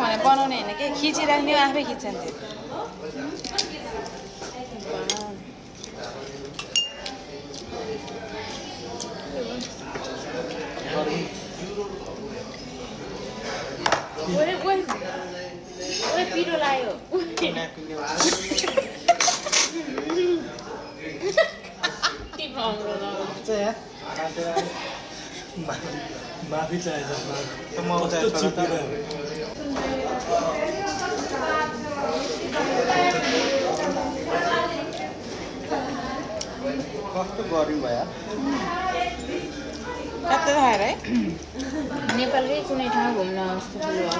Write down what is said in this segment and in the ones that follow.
भने बनाउने होइन कि खिचिराख्ने आफै खिच्छन्थ्यो ओए पिरो लाग्यो माफी चाहिन्छ कस्तो गर्मी भयो कता खाएर है नेपालकै कुनै ठाउँ घुम्न जस्तो ठुलो हो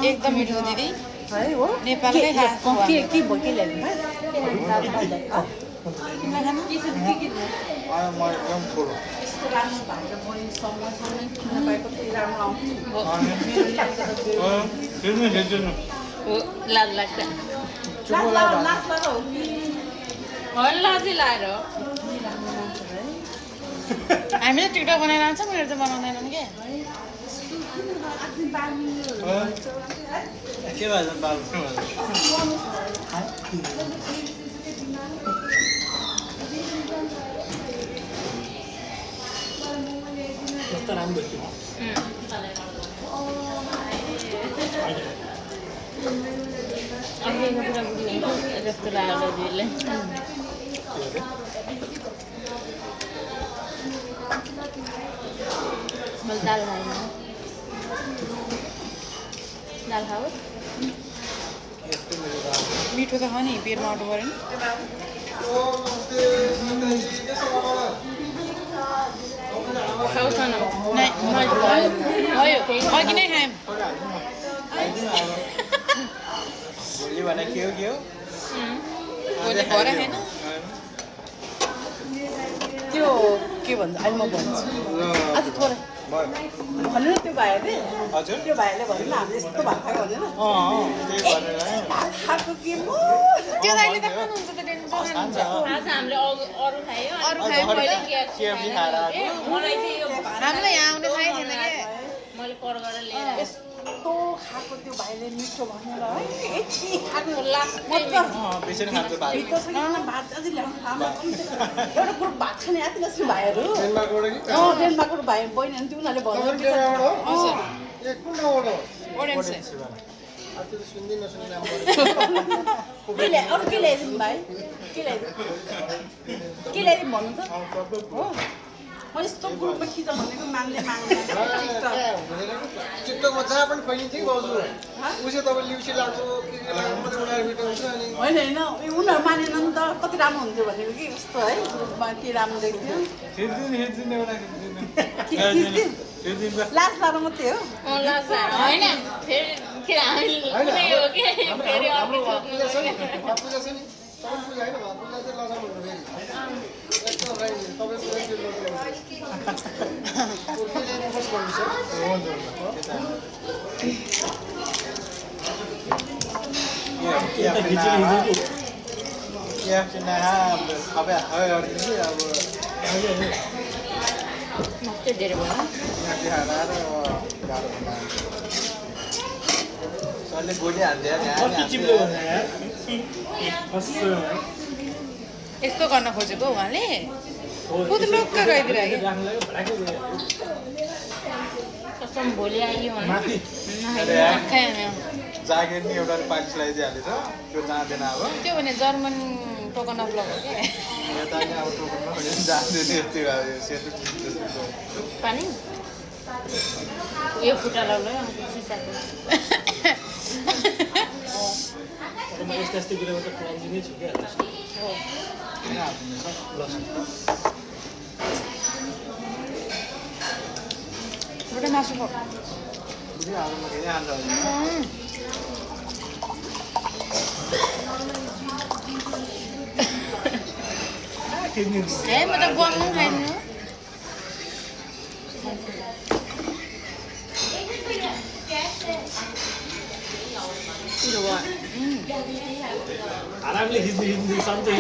एकदम मिठो दिदी नेपालकै खास के भयो के ल्याउनु लाज लाग्छ लाजै लाएर हामीले टिकटक बनाएर आउँछ मेरो चाहिँ बनाउँदैनन् के के भएछ बाबु कस्तो राम्रो थियो अहिलेको बुढाबुढी हुन्छ जस्तो लाग्यो दिदीलाई मैले दाल खाएन दाल खाऊ मिठो त खाने पेटमा अटो पऱ्यो नि खाउँछ न भयो अघि नै खायौँ भोलि भने के हो भोलि भरे छैन त्यो के भन्छ अहिले म भन्छु आज थोरै भन्नु न त्यो भाइले हजुर त्यो भाइले भन्नु न हामीले यस्तो भात खाएको भन्दैन त्यही भनेर भात खाएको के म त्यो अहिले त खानुहुन्छ त टेन्सन खान्छ आज हामीले अरू खायो अरू खायो मैले केएफसी खाएर आएको मलाई चाहिँ यो हामीलाई यहाँ आउने थाहै थिएन के मैले कर गरेर लिएर आएँ। यस्तो खाएको त्यो भाइले मिठो भनेर है यति खाएको लास्ट बेसी नै खान्छ भाइ भित्रसँग भात अझै ल्याउनु थाहा एउटा ग्रुप भात खाने आएको नसु भाइहरू डेनमार्कबाट भाइ बहिनी अनि त्यो उनीहरूले भन्नु ओरेन्ज अरू के ल्याइदिनु भाइ के ल्याइदिनु भन्नु त हो म यस्तो ग्रुपमा खिच भनेको माग्ने टिकटकमा जहाँ पनि फैलिन्छ कि भाउजू उसै तपाईँ लिप्सी लाग्छ के लाग्छ मात्रै उनीहरू भिडियो हुन्छ अनि होइन उनीहरू मानेन नि त कति राम्रो हुन्थ्यो भनेको कि यस्तो है ग्रुपमा के राम्रो देख्थ्यो लास्ट लाएर मात्रै हो होइन फेरि हामी कुनै हो कि फेरि अर्को पूजा छ नि पूजा छ नि तपाईँ पूजा होइन पूजा चाहिँ लसाउनु फेरि एकदम राइट तपाईँ मस्तै धेरै भयो गोली हाल्दै कति चिप्लो भन्दा यार कस्तो यस्तो गर्न खोजेको उहाँले खुदलुक्क गइदिरहेको कसम भोलि आइयो भने खाइ हामी जागिर नि एउटा पालिस लगाइदिइहालेछ त्यो जाँदैन अब त्यो भने जर्मन टोकन अफ लग हो के यता नि अब टोकनमा जाँदैन त्यो सेतो पानी यो खुट्टा लगाउनु सिसाको यस्तो यस्तो कुराबाट प्रब्लम नै छु क्या हो एउटा मासु खाऊ राखेँ नि ए म त बन्नु खाइदिनु आरामले खिच्नु सन्चै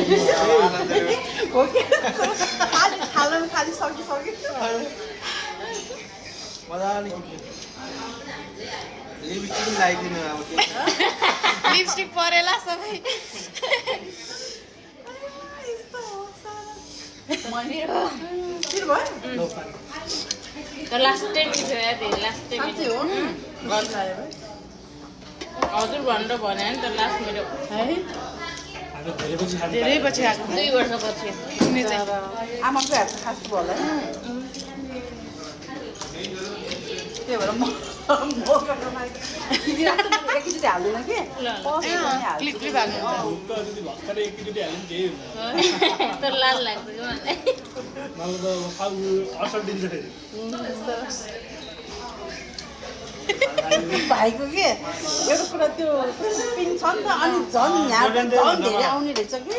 हो कि खाली थाल्नु खाली सक्यो मजाले लिपस्टिक लगाइदिनु अब लिपस्टिक परेला सबै फिर भयो तर लास्टै मिठो यार लास्टै साँच्चै मिठो हो गर्नु आयो हजुर भनेर भने नि त लास्ट मिठो है हामी धेरै पछि खानु धेरै पछि आएको 2 वर्षपछि कुनै चाहिँ आमाको हातको खास भयो होला त्यही भएर म एकैचोटि हाल्दैन कि क्लिप क्लिप हाल्नु भर्खरै एकचोटि हाल्यो नि केही हुँदैन तर लाज लाग्छ कि मलाई मलाई त फाउ असर दिन्छ फेरि भाइको के एउटा कुरा त्यो पिङ छ नि त अनि झन् यहाँ झन् धेरै आउने रहेछ कि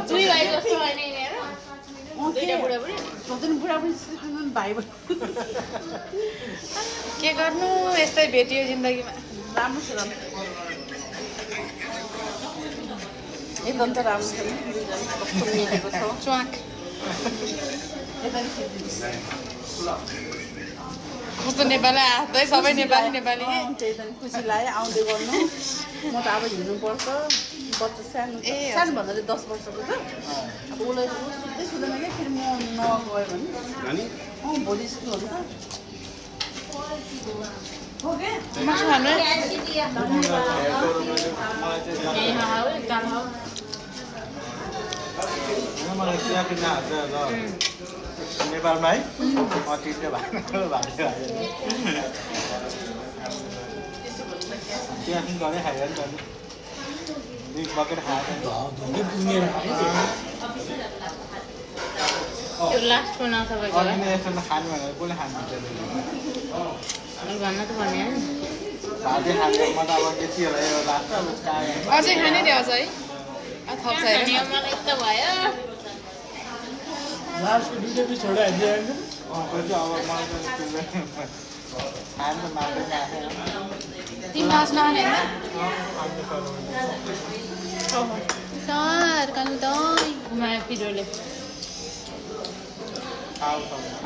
2 भाइ जस्तो होइन यिनीहरू दुईटा बुढाबुढी सोच्नु बुढाबुढी खानु भाइ के गर्नु यस्तै भेटियो जिन्दगीमा राम्रो छ राम्रो एकदम त राम्रो छ नि दुईजना कस्तो मिलेको छ च्वाक यता कस्तो नेपाली आउँदै सबै नेपाली नेपाली के त्यही त नि खुसी लाग्यो आउँदै गर्नु म त अब हिँड्नुपर्छ बच्चा सानो ए, सानो भन्दा चाहिँ 10 वर्षको छ अब उसलाई सुत्दै सुत्दैन क्या फेरि म नगयो भने भोलि स्कुल हो नि त हो क्या मासु खानु मलाई चिया किन्न हाल्छ नेपालमा है अतिथि भएको चिया किन गरे खाएर नि त दुई बकेट खाएर धोनी पुगेर त्यो लास्टको नसकेको अघि नै यसो खानु भनेर कसले खानुहुन्छ भन्न त भने भातै खान्छ म त अब त्यति होला यो लाग्छ अब कहाँ अझै खाने नि अझै थप्छ हेर मलाई त भयो लास्टको दुईटा पिस छोडा हालिदियो पछि अब मलाई त खानु त मान्दैन आफै तिमी मासु नखाने सर कानु दही माया पिरोले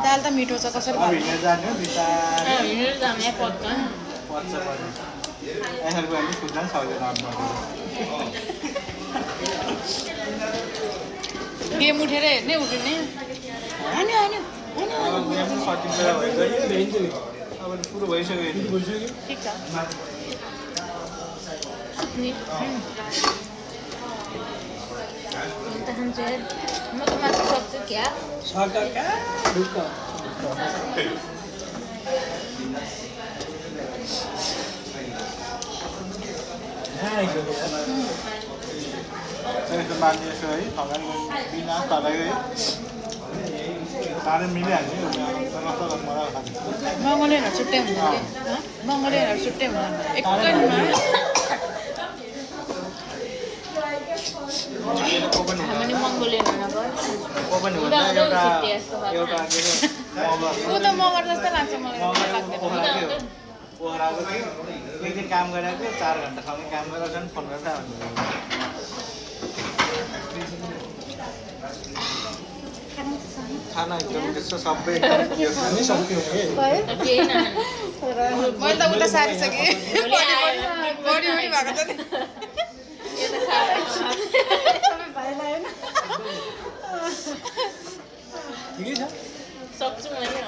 दाल त मिठो छ कसरी अब हिँडेर जाने हो बिस्तारै हिँडेर जाने पक्का पच्छ पर्ने यसरी गयो भने सुत्न पनि सक्दैन गेम उठेर हेर्ने उठ्ने हान्यो हान्यो अब गेम पनि सकिन्छ भइसक्यो भइन्छ नि अब पुरो भइसक्यो नि भइसक्यो ठिक छ सुत्ने त खान्छ यार म त मासु सक्छु क्या साका कहाँ ढुक्क यसो मान्छे यसो है थकान बिना तपाईँको साह्रै मिलिहाल्ने तर मलाई खान्छ मङ्गोलियनहरू छुट्टै हुँदैन कि मङ्गोलियनहरू छुट्टै हुँदैन एकैमा हामी मङ्गोलियन हुन ओपन हुँदा एउटा एउटा के अरे ऊ त मगर जस्तै लाग्छ मलाई लाग्दैन पोखराको एक दिन काम गरेको 4 घन्टा सँगै काम गरेर झन् फोन गर्दा खाना एकदम त्यस्तो सबै हामी सक्यो के केही न मैले त उता सारिसकेँ बढी बढी भएको छ नि यो त साह्रै सबै भाइलाई होइन ठिकै छ सक्छु मैले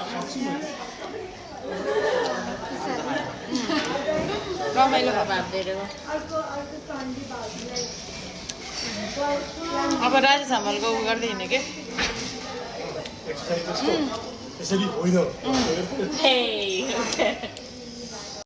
रमाइलो भयो भात दिएर अब राजेश हमालको उ गर्दै हिँड्यो के एक्सर्साइज त्यसको यसरी होइन हे